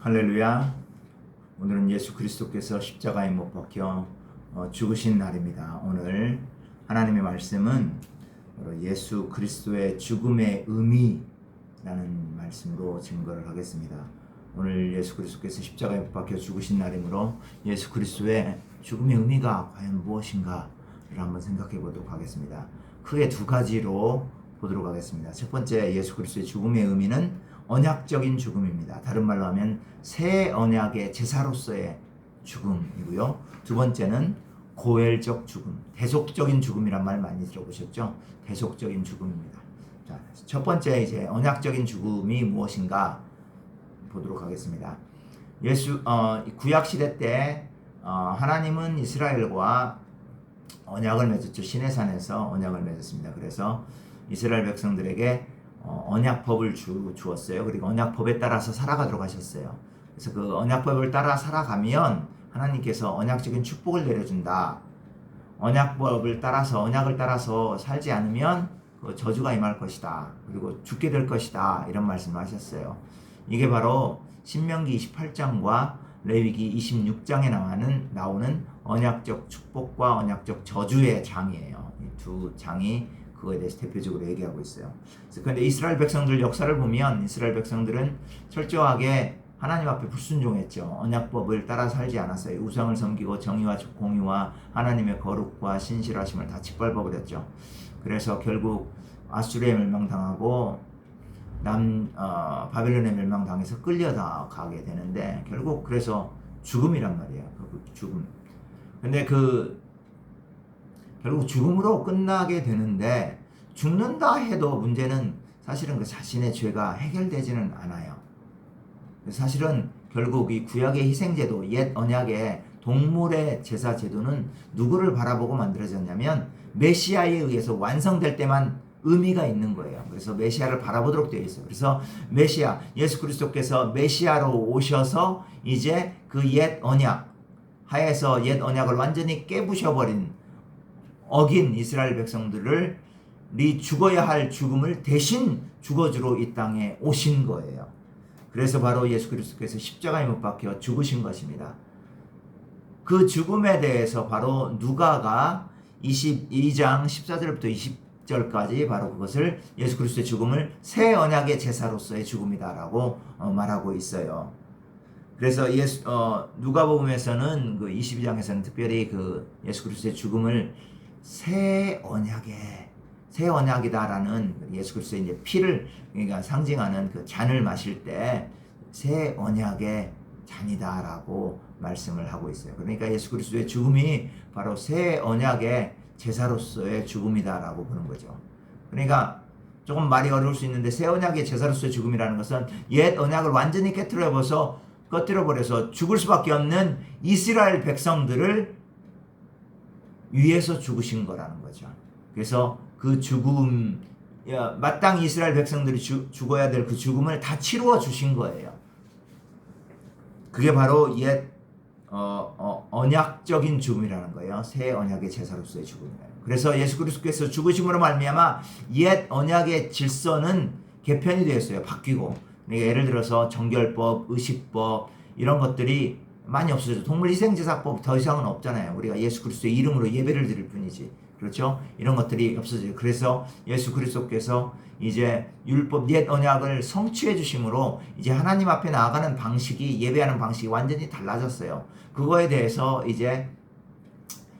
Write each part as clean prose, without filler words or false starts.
할렐루야. 오늘은 예수 그리스도께서 십자가에 못 박혀 죽으신 날입니다. 오늘 하나님의 말씀은 바로 예수 그리스도의 죽음의 의미라는 말씀으로 증거를 하겠습니다. 오늘 예수 그리스도께서 십자가에 못 박혀 죽으신 날이므로 예수 그리스도의 죽음의 의미가 과연 무엇인가를 한번 생각해 보도록 하겠습니다. 크게 두 가지로 보도록 하겠습니다. 첫 번째, 예수 그리스도의 죽음의 의미는 언약적인 죽음입니다. 다른 말로 하면 새 언약의 제사로서의 죽음이고요. 두 번째는 고엘적 죽음, 대속적인 죽음이란 말 많이 들어보셨죠? 대속적인 죽음입니다. 자, 첫 번째 이제 언약적인 죽음이 무엇인가 보도록 하겠습니다. 구약 시대 때 하나님은 이스라엘과 언약을 맺었죠. 시내산에서 언약을 맺었습니다. 그래서 이스라엘 백성들에게 언약법을 주었어요. 그리고 언약법에 따라서 살아가도록 하셨어요. 그래서 그 언약법을 따라 살아가면 하나님께서 언약적인 축복을 내려준다. 언약을 따라서 살지 않으면 그 저주가 임할 것이다. 그리고 죽게 될 것이다. 이런 말씀을 하셨어요. 이게 바로 신명기 28장과 레위기 26장에 나오는 언약적 축복과 언약적 저주의 장이에요. 이 두 장이 그거에 대해서 대표적으로 얘기하고 있어요. 그런데 이스라엘 백성들 역사를 보면 이스라엘 백성들은 철저하게 하나님 앞에 불순종했죠. 언약법을 따라 살지 않았어요. 우상을 섬기고 정의와 공의와 하나님의 거룩과 신실하심을 다 짓밟아버렸죠. 그래서 결국 아수르에 멸망당하고 바벨론에 멸망당해서 끌려가게 되는데 결국 그래서 죽음이란 말이에요. 그 죽음. 근데 결국 죽음으로 끝나게 되는데 죽는다 해도 문제는 사실은 그 자신의 죄가 해결되지는 않아요. 사실은 결국 이 구약의 희생제도, 옛 언약의 동물의 제사 제도는 누구를 바라보고 만들어졌냐면 메시아에 의해서 완성될 때만 의미가 있는 거예요. 그래서 메시아를 바라보도록 되어 있어요. 그래서 메시아, 예수 그리스도께서 메시아로 오셔서 이제 그 옛 언약 하에서 옛 언약을 완전히 깨부셔버린 어긴 이스라엘 백성들을 죽어야 할 죽음을 대신 죽어주러 이 땅에 오신 거예요. 그래서 바로 예수 그리스도께서 십자가에 못 박혀 죽으신 것입니다. 그 죽음에 대해서 바로 누가가 22장 14절부터 20절까지 바로 그것을 예수 그리스도의 죽음을 새 언약의 제사로서의 죽음이다라고 말하고 있어요. 그래서 누가복음에서는 그 22장에서는 특별히 그 예수 그리스도의 죽음을 새 언약이다라는 예수 그리스도의 이제 피를 그러니까 상징하는 그 잔을 마실 때 새 언약의 잔이다라고 말씀을 하고 있어요. 그러니까 예수 그리스도의 죽음이 바로 새 언약의 제사로서의 죽음이다라고 보는 거죠. 그러니까 조금 말이 어려울 수 있는데 새 언약의 제사로서의 죽음이라는 것은 옛 언약을 완전히 꺼뜨려버려서 죽을 수밖에 없는 이스라엘 백성들을 위해서 죽으신 거라는 거죠. 그래서 그 죽음, 마땅히 이스라엘 백성들이 죽어야 될 그 죽음을 다 치루어 주신 거예요. 그게 바로 옛 언약적인 죽음이라는 거예요. 새 언약의 제사로서의 죽음이에요. 그래서 예수 그리스도께서 죽으심으로 말미암아 옛 언약의 질서는 개편이 되었어요. 바뀌고. 그러니까 예를 들어서 정결법, 의식법 이런 것들이 많이 없어졌죠. 동물희생제사법 더 이상은 없잖아요. 우리가 예수 그리스도의 이름으로 예배를 드릴 뿐이지. 그렇죠? 이런 것들이 없어져요. 그래서 예수 그리스도께서 이제 율법 옛 언약을 성취해 주심으로 이제 하나님 앞에 나아가는 방식이 예배하는 방식이 완전히 달라졌어요. 그거에 대해서 이제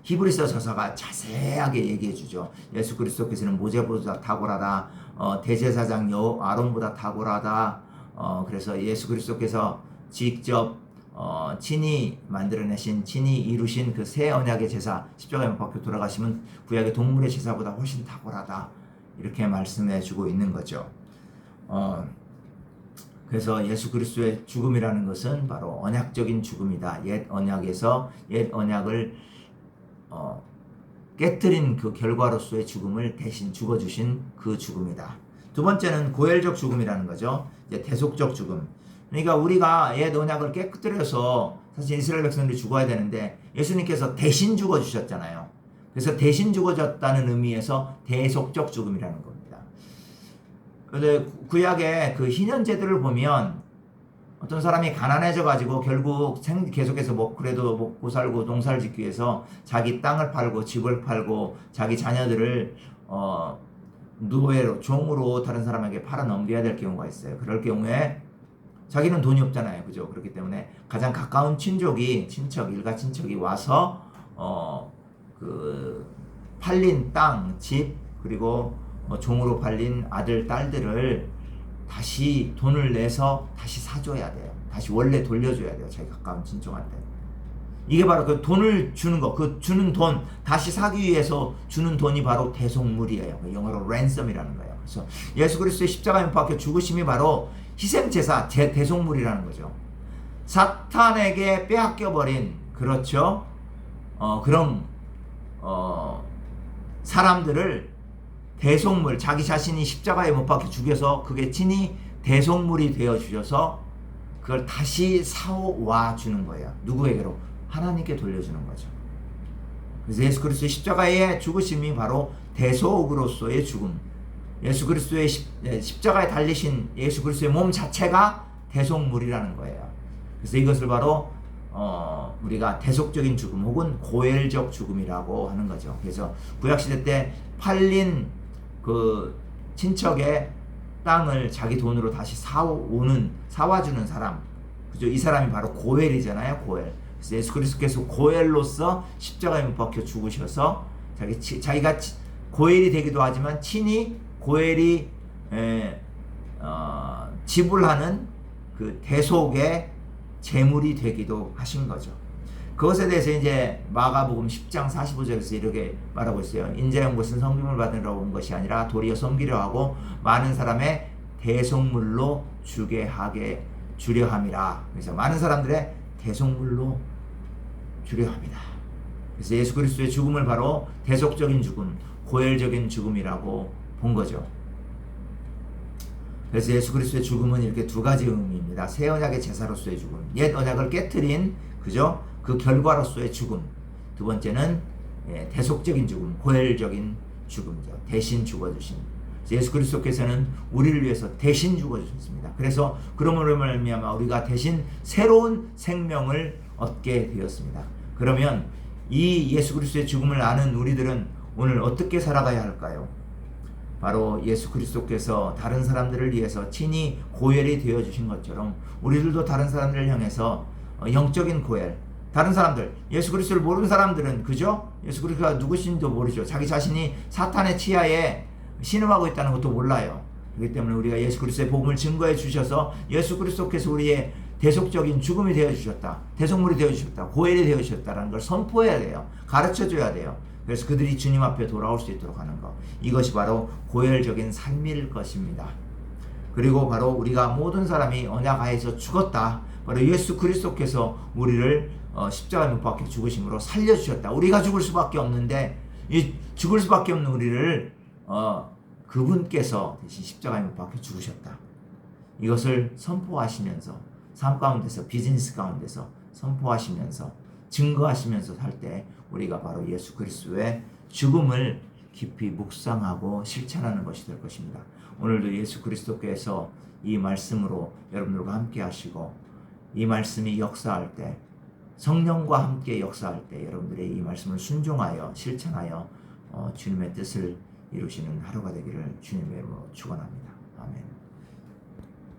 히브리서 저서가 자세하게 얘기해 주죠. 예수 그리스도께서는 모세보다 탁월하다. 대제사장 아론보다 탁월하다. 그래서 예수 그리스도께서 직접 친히 만들어내신, 친히 이루신 그 새 언약의 제사, 십자가에 못 박혀 돌아가시면 구약의 동물의 제사보다 훨씬 탁월하다. 이렇게 말씀해 주고 있는 거죠. 그래서 예수 그리스도의 죽음이라는 것은 바로 언약적인 죽음이다. 옛 언약에서 옛 언약을 깨뜨린 그 결과로서의 죽음을 대신 죽어주신 그 죽음이다. 두 번째는 고엘적 죽음이라는 거죠. 이제 대속적 죽음. 그러니까 우리가 옛 언약을 깨뜨려서 사실 이스라엘 백성들이 죽어야 되는데 예수님께서 대신 죽어주셨잖아요. 그래서 대신 죽어졌다는 의미에서 대속적 죽음이라는 겁니다. 그런데 구약의 그 희년제들을 보면 어떤 사람이 가난해져 가지고 결국 계속해서 그래도 먹고 살고 농사를 짓기 위해서 자기 땅을 팔고 집을 팔고 자기 자녀들을 노예로 종으로 다른 사람에게 팔아 넘겨야 될 경우가 있어요. 그럴 경우에 자기는 돈이 없잖아요. 그죠? 그렇기 때문에 가장 가까운 일가 친척이 와서 그 팔린 땅, 집, 그리고 종으로 팔린 아들, 딸들을 다시 돈을 내서 다시 사줘야 돼요. 다시 원래 돌려줘야 돼요. 자기 가까운 친척한테. 이게 바로 그 돈을 주는 거, 그 주는 돈, 다시 사기 위해서 주는 돈이 바로 대속물이에요. 영어로 ransom이라는 거예요. 그래서 예수 그리스도의 십자가에 못 박혀 죽으심이 바로 희생제사, 대속물이라는 거죠. 사탄에게 빼앗겨버린, 그렇죠? 그런, 사람들을 대속물, 자기 자신이 십자가에 못 박혀 죽여서 그게 친히 대속물이 되어 주셔서 그걸 다시 사와 주는 거예요. 누구에게로? 하나님께 돌려주는 거죠. 그래서 예수 그리스도의 십자가의 죽으심이 바로 대속으로서의 죽음. 예수 그리스도의 십자가에 달리신 예수 그리스도의 몸 자체가 대속물이라는 거예요. 그래서 이것을 바로 우리가 대속적인 죽음 혹은 고엘적 죽음이라고 하는 거죠. 그래서 구약시대 때 팔린 그 친척의 땅을 자기 돈으로 다시 사와주는 사람, 그죠? 이 사람이 바로 고엘이잖아요. 고엘. 그래서 예수 그리스도께서 고엘로서 십자가에 못 박혀 죽으셔서 자기가 고엘이 되기도 하지만 친히 고엘이 지불하는 그 대속의 제물이 되기도 하신 거죠. 그것에 대해서 이제 마가복음 10장 45절에서 이렇게 말하고 있어요. 인자의 온 것은 성김을 받으러 온 것이 아니라 도리어 섬기려 하고 많은 사람의 대속물로 주려 함이라. 그래서 많은 사람들의 대속물로 주려 합니다. 그래서 예수 그리스도의 죽음을 바로 대속적인 죽음, 고엘적인 죽음이라고 본 거죠. 그래서 예수 그리스도의 죽음은 이렇게 두 가지 의미입니다. 새 언약의 제사로서의 죽음, 옛 언약을 깨트린, 그죠? 그 결과로서의 죽음. 두 번째는 대속적인 죽음, 고엘적인 죽음이죠. 대신 죽어주신. 예수 그리스도께서는 우리를 위해서 대신 죽어주셨습니다. 그래서 그러므로 말미암아 우리가 대신 새로운 생명을 얻게 되었습니다. 그러면 이 예수 그리스도의 죽음을 아는 우리들은 오늘 어떻게 살아가야 할까요? 바로 예수 그리스도께서 다른 사람들을 위해서 친히 고엘이 되어주신 것처럼 우리들도 다른 사람들을 향해서 영적인 고엘, 다른 사람들, 예수 그리스도를 모르는 사람들은, 그죠? 예수 그리스도가 누구신지도 모르죠. 자기 자신이 사탄의 치하에 신음하고 있다는 것도 몰라요. 그렇기 때문에 우리가 예수 그리스도의 복음을 증거해 주셔서 예수 그리스도께서 우리의 대속적인 죽음이 되어주셨다, 대속물이 되어주셨다, 고엘이 되어주셨다라는 걸 선포해야 돼요. 가르쳐줘야 돼요. 그래서 그들이 주님 앞에 돌아올 수 있도록 하는 것, 이것이 바로 고엘적인 삶일 것입니다. 그리고 바로 우리가 모든 사람이 언약하에서 죽었다, 바로 예수 그리스도께서 우리를 십자가에 못 박혀 죽으심으로 살려주셨다. 우리가 죽을 수밖에 없는데 이 죽을 수밖에 없는 우리를 그분께서 대신 십자가에 못 박혀 죽으셨다. 이것을 선포하시면서 삶 가운데서, 비즈니스 가운데서 선포하시면서 증거하시면서 살 때 우리가 바로 예수 그리스도의 죽음을 깊이 묵상하고 실천하는 것이 될 것입니다. 오늘도 예수 그리스도께서 이 말씀으로 여러분들과 함께 하시고 이 말씀이 역사할 때, 성령과 함께 역사할 때 여러분들의 이 말씀을 순종하여 실천하여 주님의 뜻을 이루시는 하루가 되기를 주님의 이름으로 축원합니다.